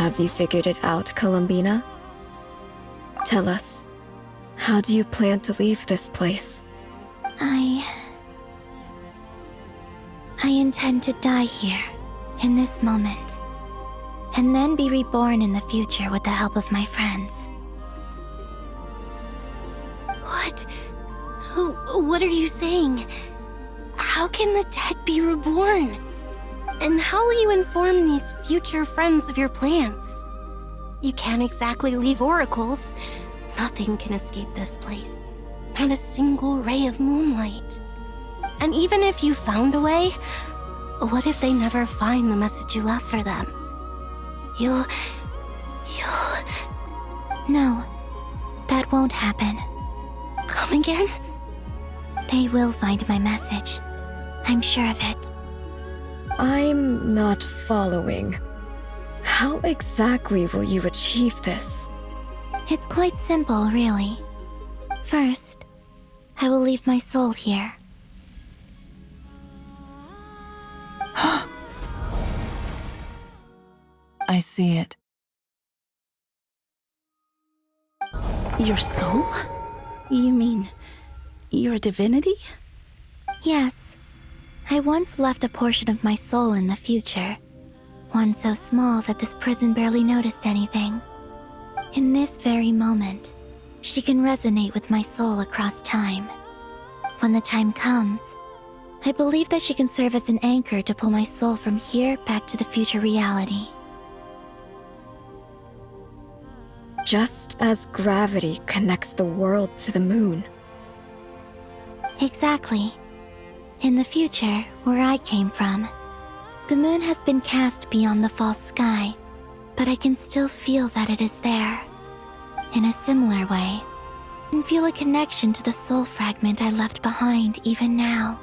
Have you figured it out, Columbina? Tell us, how do you plan to leave this place? I intend to die here, in this moment, and then be reborn in the future with the help of my friends. What? What are you saying? How can the dead be reborn? And how will you inform these future friends of your plans? You can't exactly leave oracles. Nothing can escape this place. Not a single ray of moonlight. And even if you found a way, what if they never find the message you left for them? You'll... No, that won't happen. Come again? They will find my message. I'm sure of it. I'm not following. How exactly will you achieve this? It's quite simple, really. First, I will leave my soul here. I see it. Your soul? You mean you're a divinity? Yes. I once left a portion of my soul in the future. One so small that this prison barely noticed anything. In this very moment, she can resonate with my soul across time. When the time comes, I believe that she can serve as an anchor to pull my soul from here back to the future reality. Just as gravity connects the world to the moon. Exactly. In the future, where I came from, the moon has been cast beyond the false sky, but I can still feel that it is there. In a similar way, I can feel a connection to the soul fragment I left behind even now.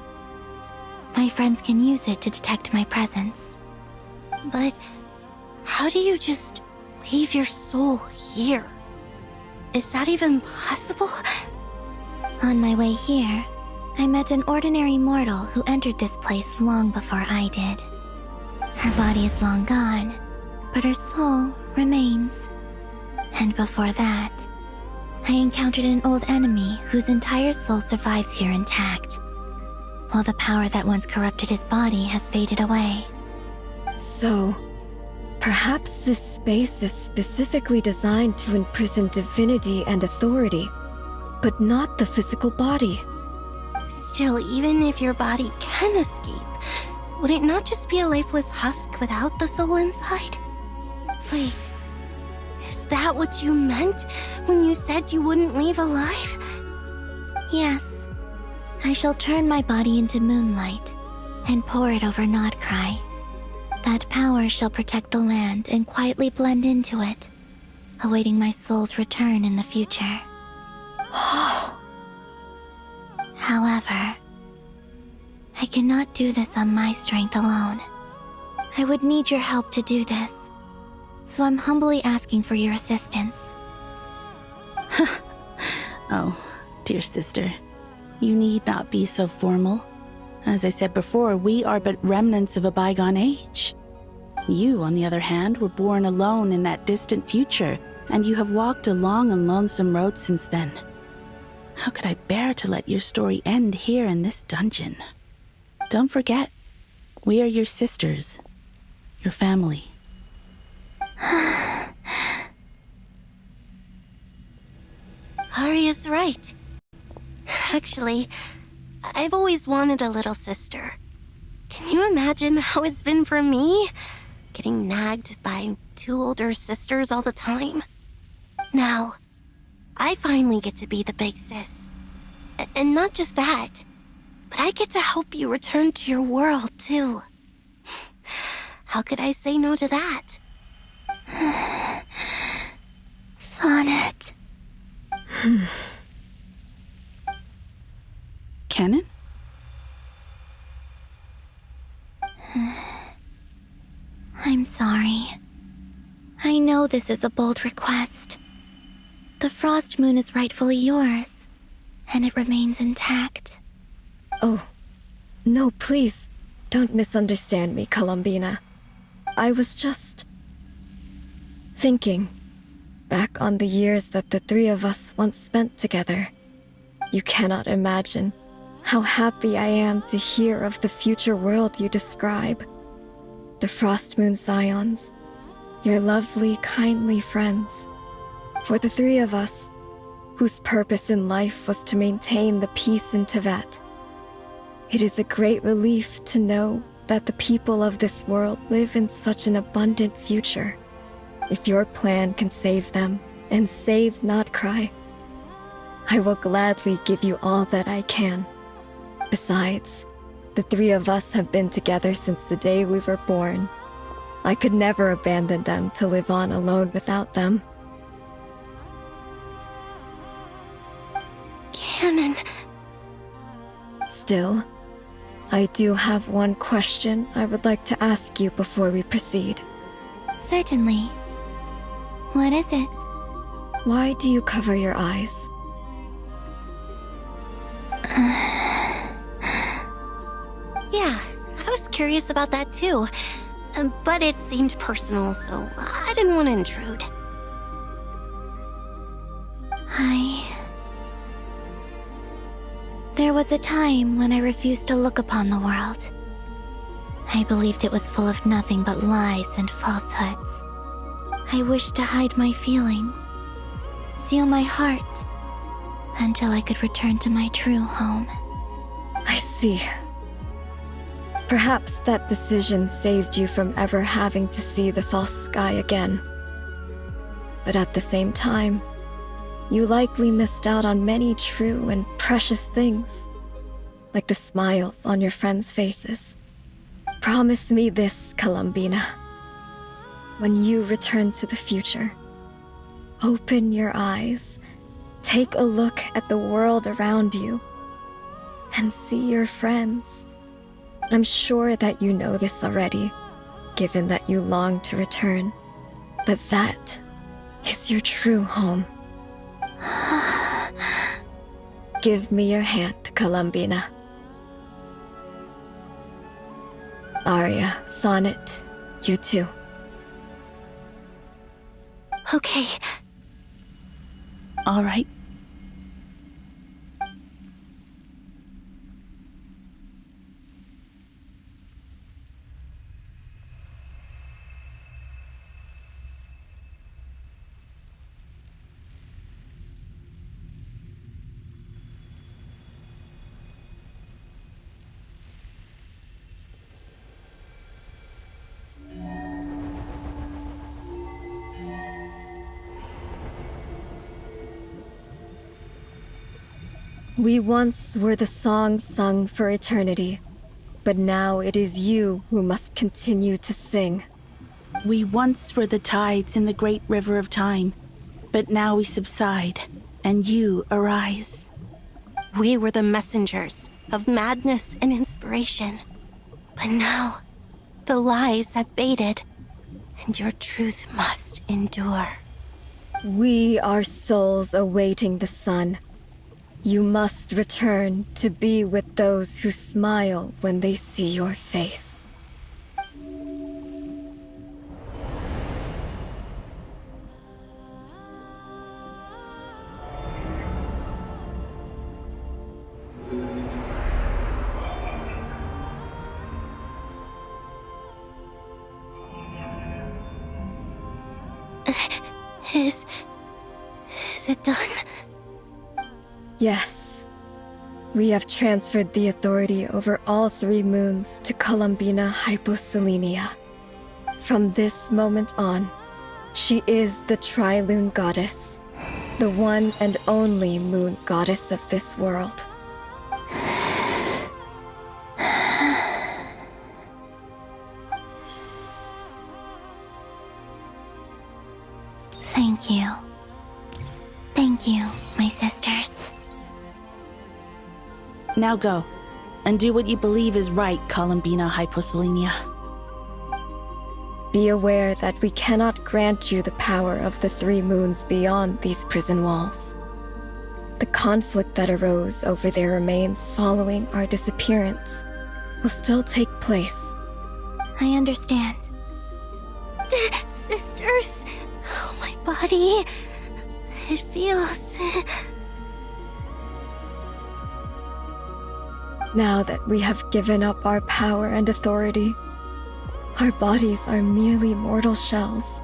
My friends can use it to detect my presence. But how do you just leave your soul here? Is that even possible? On my way here, I met an ordinary mortal who entered this place long before I did. Her body is long gone, but her soul remains. And before that, I encountered an old enemy whose entire soul survives here intact, while the power that once corrupted his body has faded away. So, perhaps this space is specifically designed to imprison divinity and authority, but not the physical body. Still, even if your body can escape, would it not just be a lifeless husk without the soul inside? Wait, is that what you meant when you said you wouldn't leave alive? Yes, I shall turn my body into moonlight and pour it over Nodcry. That power shall protect the land and quietly blend into it, awaiting my soul's return in the future. However, I cannot do this on my strength alone. I would need your help to do this, so I'm humbly asking for your assistance. Oh, dear sister, you need not be so formal. As I said before, we are but remnants of a bygone age. You, on the other hand, were born alone in that distant future, and you have walked a long and lonesome road since then. How could I bear to let your story end here in this dungeon? Don't forget, we are your sisters, your family. Arya's right. Actually, I've always wanted a little sister. Can you imagine how it's been for me? Getting nagged by two older sisters all the time. Now, I finally get to be the big sis. And not just that, but I get to help you return to your world, too. How could I say no to that? Sonnet. Canon? I'm sorry. I know this is a bold request. The Frost Moon is rightfully yours, and it remains intact. Oh, no, please, don't misunderstand me, Columbina. I was just... Thinking back on the years that the three of us once spent together, you cannot imagine how happy I am to hear of the future world you describe. The Frost Moon Scions, your lovely, kindly friends. For the three of us, whose purpose in life was to maintain the peace in Teyvat, it is a great relief to know that the people of this world live in such an abundant future. If your plan can save them, and save not cry, I will gladly give you all that I can. Besides, the three of us have been together since the day we were born. I could never abandon them to live on alone without them. Canon. Still, I do have one question I would like to ask you before we proceed. Certainly. What is it? Why do you cover your eyes? Yeah, I was curious about that too. But it seemed personal, so I didn't want to intrude. There was a time when I refused to look upon the world. I believed it was full of nothing but lies and falsehoods. I wished to hide my feelings, seal my heart, until I could return to my true home. I see. Perhaps that decision saved you from ever having to see the false sky again. But at the same time, you likely missed out on many true and precious things, like the smiles on your friends' faces. Promise me this, Columbina. When you return to the future, open your eyes, take a look at the world around you, and see your friends. I'm sure that you know this already, given that you long to return, but that is your true home. Give me your hand, Columbina. Arya, Sonnet, you too. Okay. All right. We once were the song sung for eternity, but now it is you who must continue to sing. We once were the tides in the great river of time, but now we subside, and you arise. We were the messengers of madness and inspiration. But now, the lies have faded, and your truth must endure. We are souls awaiting the sun. You must return to be with those who smile when they see your face. Is it done? Yes. We have transferred the authority over all 3 moons to Columbina Hyposelenia. From this moment on, she is the Tri-Lune Goddess, the one and only moon goddess of this world. Thank you. Thank you, my sisters. Now go, and do what you believe is right, Columbina Hyposelenia. Be aware that we cannot grant you the power of the 3 moons beyond these prison walls. The conflict that arose over their remains following our disappearance will still take place. I understand. Sisters, body. It feels... Now that we have given up our power and authority, our bodies are merely mortal shells.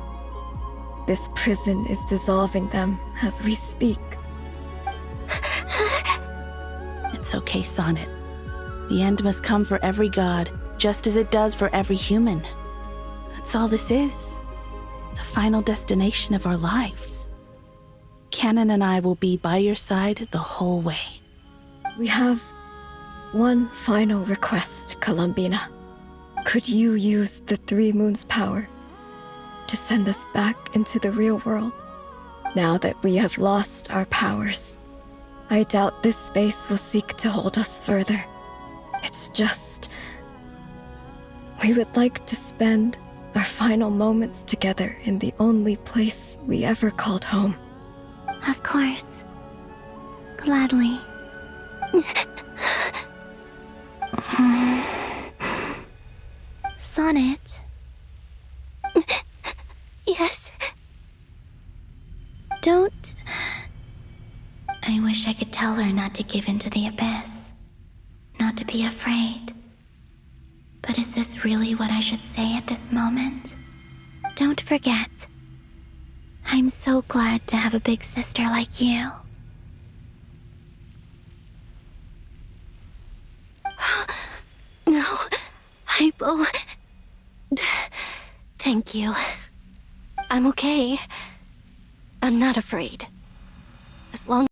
This prison is dissolving them as we speak. It's okay, Sonnet. The end must come for every god, just as it does for every human. That's all this is. The final destination of our lives. Canon and I will be by your side the whole way. We have one final request, Columbina. Could you use the Three Moons' power to send us back into the real world? Now that we have lost our powers, I doubt this space will seek to hold us further. It's just... we would like to spend our final moments together in the only place we ever called home. Of course. Gladly. Sonnet. Yes? Don't... I wish I could tell her not to give in to the abyss. Not to be afraid. But is this really what I should say at this moment? Don't forget. I'm so glad to have a big sister like you. No, Hypo. Thank you. I'm okay. I'm not afraid. As long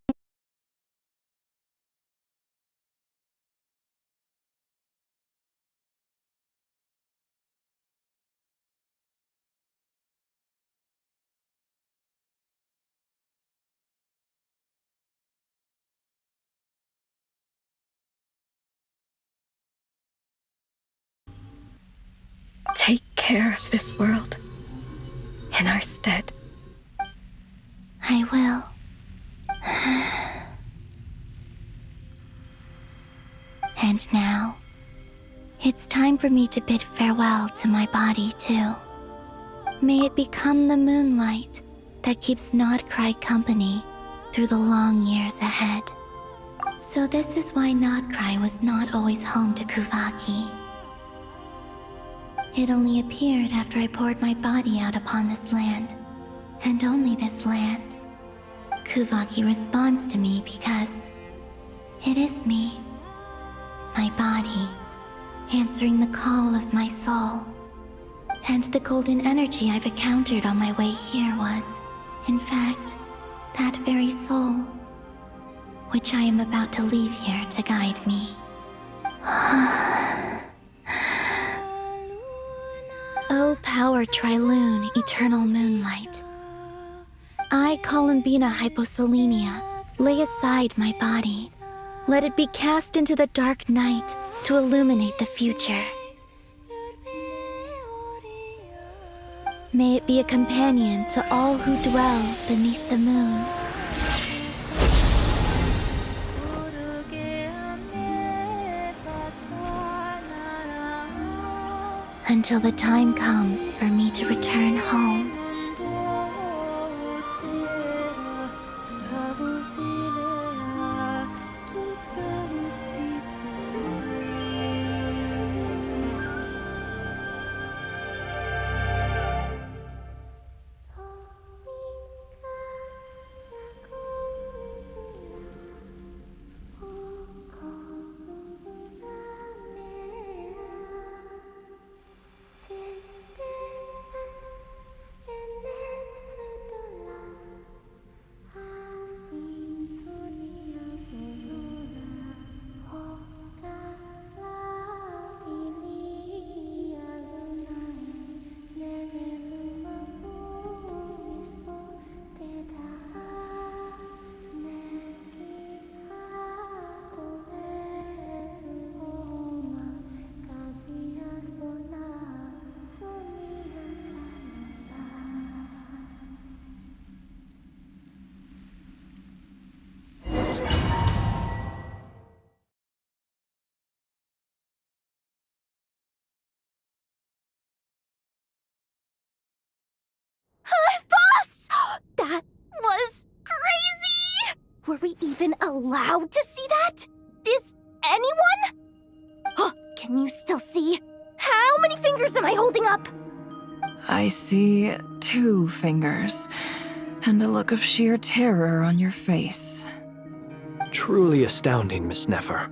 Take care of this world in our stead. I will. And now, it's time for me to bid farewell to my body too. May it become the moonlight that keeps Nodcry company through the long years ahead. So this is why Nodcry was not always home to Kuvaki. It only appeared after I poured my body out upon this land, and only this land. Kuvaki responds to me because it is me, my body, answering the call of my soul. And the golden energy I've encountered on my way here was, in fact, that very soul, which I am about to leave here to guide me. O power Trilune, eternal moonlight. I, Columbina Hyposelenia, lay aside my body. Let it be cast into the dark night to illuminate the future. May it be a companion to all who dwell beneath the moon. Until the time comes for me to return home. even allowed to see that? Is anyone? Oh, can you still see? How many fingers am I holding up? I see 2 fingers, and a look of sheer terror on your face. Truly astounding, Miss Nefer.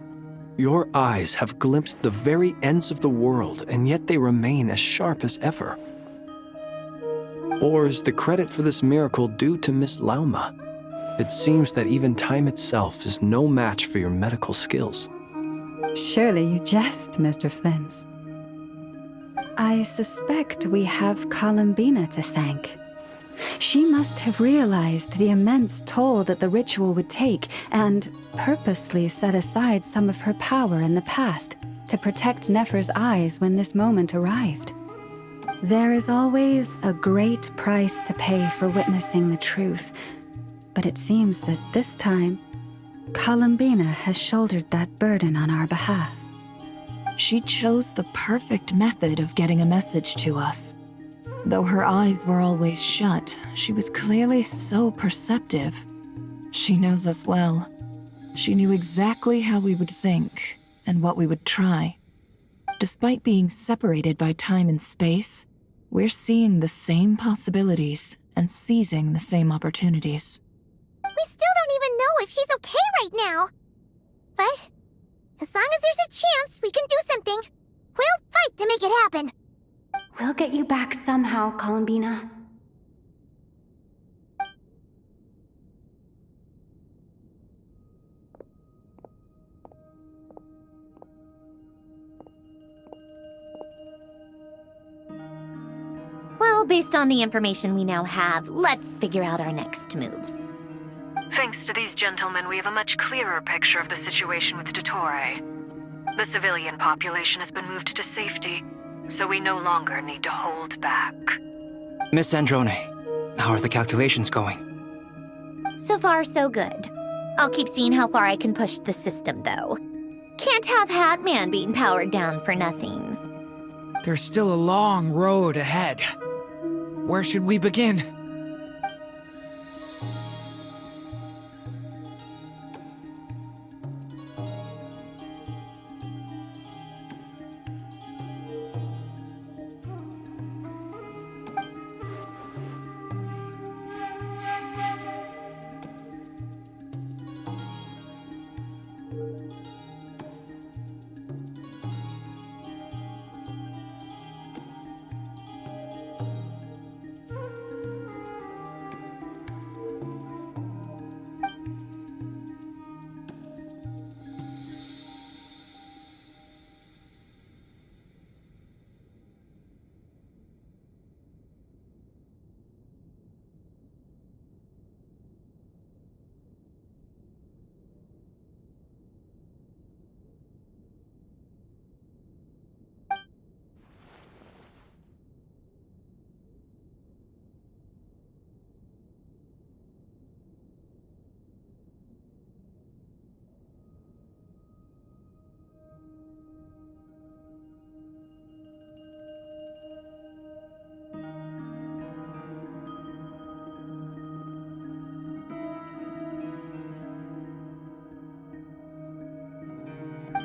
Your eyes have glimpsed the very ends of the world, and yet they remain as sharp as ever. Or is the credit for this miracle due to Miss Lauma? It seems that even time itself is no match for your medical skills. Surely you jest, Mr. Flint. I suspect we have Columbina to thank. She must have realized the immense toll that the ritual would take and purposely set aside some of her power in the past to protect Nefer's eyes when this moment arrived. There is always a great price to pay for witnessing the truth, but it seems that this time, Columbina has shouldered that burden on our behalf. She chose the perfect method of getting a message to us. Though her eyes were always shut, she was clearly so perceptive. She knows us well. She knew exactly how we would think and what we would try. Despite being separated by time and space, we're seeing the same possibilities and seizing the same opportunities. We still don't even know if she's okay right now. But as long as there's a chance we can do something, we'll fight to make it happen. We'll get you back somehow, Columbina. Well, based on the information we now have, let's figure out our next moves. Thanks to these gentlemen, we have a much clearer picture of the situation with Dottore. The civilian population has been moved to safety, so we no longer need to hold back. Miss Androne, how are the calculations going? So far, so good. I'll keep seeing how far I can push the system, though. Can't have Hatman being powered down for nothing. There's still a long road ahead. Where should we begin?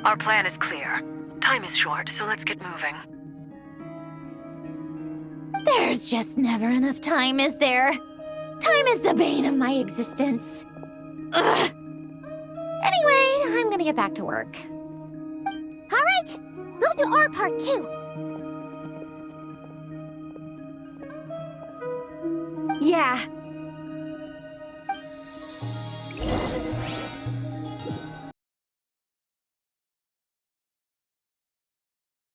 Our plan is clear. Time is short, so let's get moving. There's just never enough time, is there? Time is the bane of my existence. Ugh. Anyway, I'm gonna get back to work. All right, we'll do our part too. Yeah,